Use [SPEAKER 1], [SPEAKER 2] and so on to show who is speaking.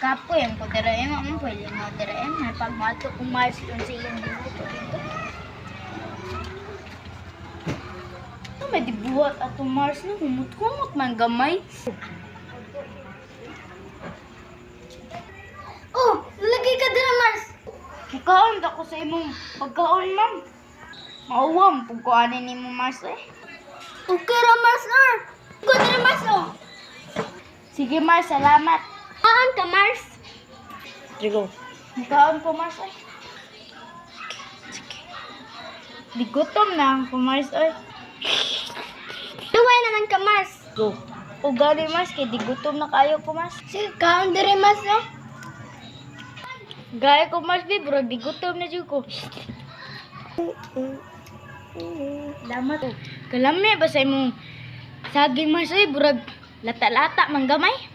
[SPEAKER 1] Kapoy, ang kudirain mo, pwede mo dirain. May pagmato, umayos yun sa iyong dito. Ito, may dibuhat at umars na humut-humut man gamay. Oh, lagi ka din, Mars. Ikaon ako sa imong pagkaon, ma'am. Mauwam, pagkaanin ni mo, Mars, eh. Okay ra, Mars, ah. Good ra, Mars, oh. Sige, Mars, salamat. Kaan ka, Mars?
[SPEAKER 2] Sige.
[SPEAKER 1] Ikaon ko, Mars, eh. Sige. Di gutom na ako, Mars, eh. Duway naman ka, Mars.
[SPEAKER 2] Go.
[SPEAKER 1] O gani, Mars, kaya di gutom na kayo ko, Mars. Sige, kaon din, Mars, oh. Gaya ko, Mars, di, bro, di gutom na dyan ko. Salamat. Kalami ba sa imong saging, Mars, eh, bro, lata-lata, manggamay?